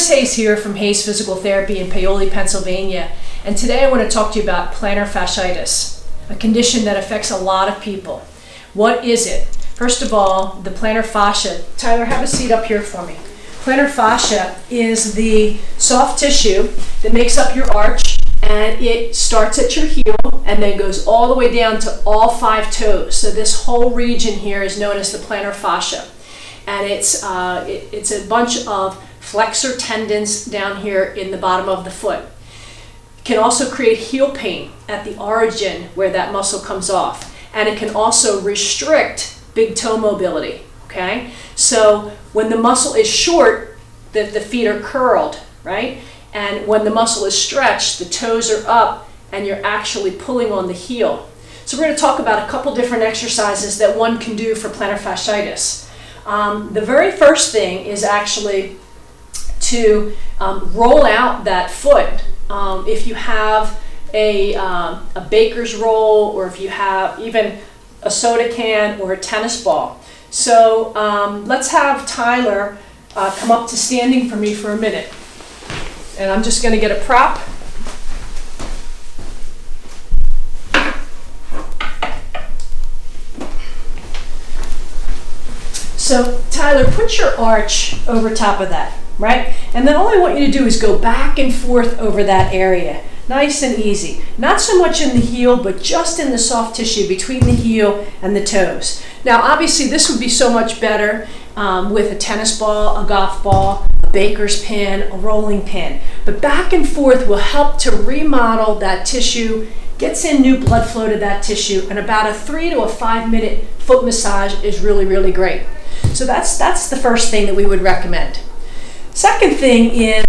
Chris Hayes here from Hayes Physical Therapy in Paoli, Pennsylvania, and today I want to talk to you about plantar fasciitis, a condition that affects a lot of people. What is it? First of all, the plantar fascia. Tyler, have a seat up here for me. Plantar fascia is the soft tissue that makes up your arch, and it starts at your heel and then goes all the way down to all 5 toes. So this whole region here is known as the plantar fascia, and it's a bunch of flexor tendons down here in the bottom of the foot. It can also create heel pain at the origin where that muscle comes off, and it can also restrict big toe mobility. Okay, so when the muscle is short, the feet are curled, right? And when the muscle is stretched, the toes are up and you're actually pulling on the heel. So we're going to talk about a couple different exercises that one can do for plantar fasciitis. The very first thing is actually to roll out that foot. If you have a baker's roll, or if you have even a soda can or a tennis ball. So let's have Tyler come up to standing for me for a minute. And I'm just going to get a prop. So Tyler, put your arch over top of that, right? And then all I want you to do is go back and forth over that area. Nice and easy. Not so much in the heel, but just in the soft tissue between the heel and the toes. Now, obviously, this would be so much better with a tennis ball, a golf ball, a baker's pin, a rolling pin. But back and forth will help to remodel that tissue, gets in new blood flow to that tissue, and about a 3 to 5 minute foot massage is really, really great. So that's the first thing that we would recommend. Second thing is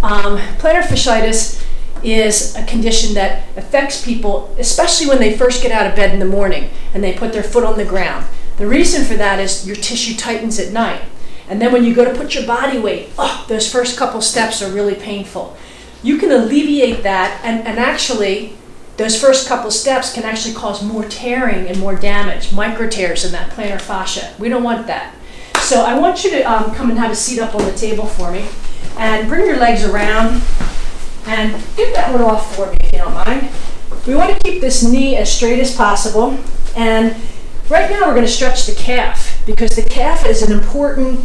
plantar fasciitis is a condition that affects people, especially when they first get out of bed in the morning and they put their foot on the ground. The reason for that is your tissue tightens at night. And then when you go to put your body weight, those first couple steps are really painful. You can alleviate that, and actually those first couple steps can actually cause more tearing and more damage, micro tears in that plantar fascia. We don't want that. So I want you to come and have a seat up on the table for me and bring your legs around and get that one off for me if you don't mind. We want to keep this knee as straight as possible, and right now we're going to stretch the calf because the calf is an important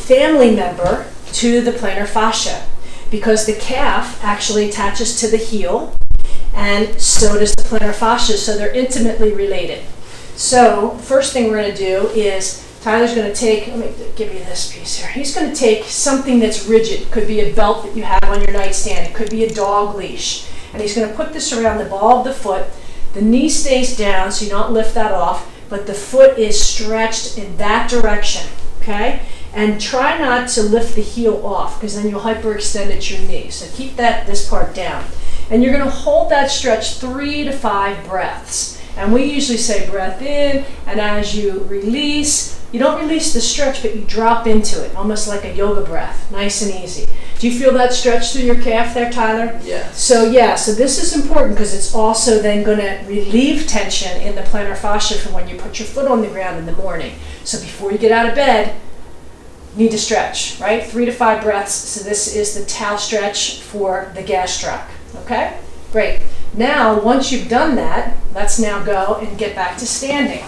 family member to the plantar fascia because the calf actually attaches to the heel, and so does the plantar fascia, so they're intimately related. So first thing we're going to do is Tyler's going to take, let me give you this piece here. He's going to take something that's rigid. It could be a belt that you have on your nightstand. It could be a dog leash. And he's going to put this around the ball of the foot. The knee stays down so you don't lift that off, but the foot is stretched in that direction, okay? And try not to lift the heel off because then you'll hyperextend at your knee. So keep this part down. And you're going to hold that stretch 3 to 5 breaths. And we usually say breath in, and as you release, you don't release the stretch, but you drop into it, almost like a yoga breath, nice and easy. Do you feel that stretch through your calf there, Tyler? Yes. So this is important because it's also then going to relieve tension in the plantar fascia from when you put your foot on the ground in the morning. So before you get out of bed, you need to stretch, right? 3 to 5 breaths. So this is the towel stretch for the gastroc, okay? Great. Now, once you've done that, let's now go and get back to standing.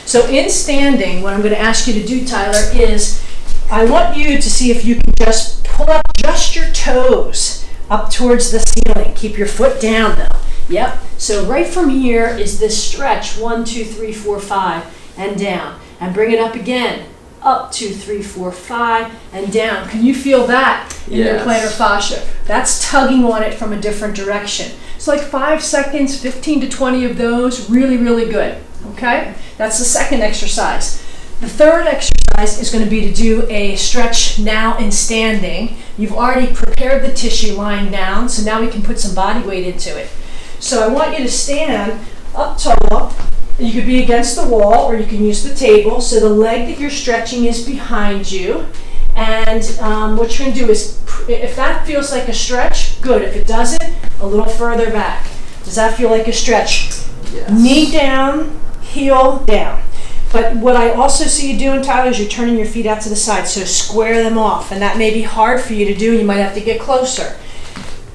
So in standing, what I'm going to ask you to do, Tyler, is I want you to see if you can just pull up just your toes up towards the ceiling. Keep your foot down, though. Yep. So right from here is this stretch, 1, 2, 3, 4, 5, and down. And bring it up again. Up, 2, 3, 4, 5, and down. Can you feel that in your plantar fascia? That's tugging on it from a different direction. It's like 5 seconds, 15 to 20 of those, really, really good. Okay? That's the second exercise. The third exercise is going to be to do a stretch now in standing. You've already prepared the tissue lying down, so now we can put some body weight into it. So I want you to stand up tall. You could be against the wall or you can use the table. So the leg that you're stretching is behind you. And what you're going to do is, if that feels like a stretch, good. If it doesn't, a little further back. Does that feel like a stretch? Yes. Knee down, heel down. But what I also see you doing, Tyler, is you're turning your feet out to the side, so square them off. And that may be hard for you to do, you might have to get closer.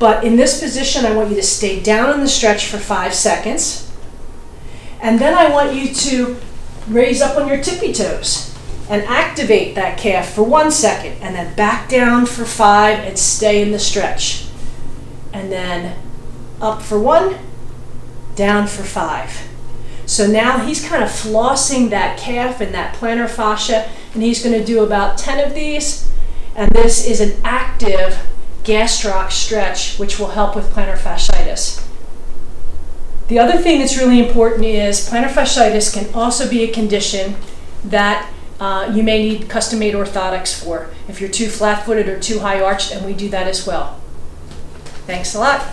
But in this position, I want you to stay down on the stretch for 5 seconds. And then I want you to raise up on your tippy toes and activate that calf for 1 second, and then back down for 5 and stay in the stretch. And then up for 1, down for 5. So now he's kind of flossing that calf and that plantar fascia, and he's going to do about 10 of these. And this is an active gastroc stretch, which will help with plantar fasciitis. The other thing that's really important is plantar fasciitis can also be a condition that you may need custom-made orthotics for if you're too flat-footed or too high-arched, and we do that as well. Thanks a lot.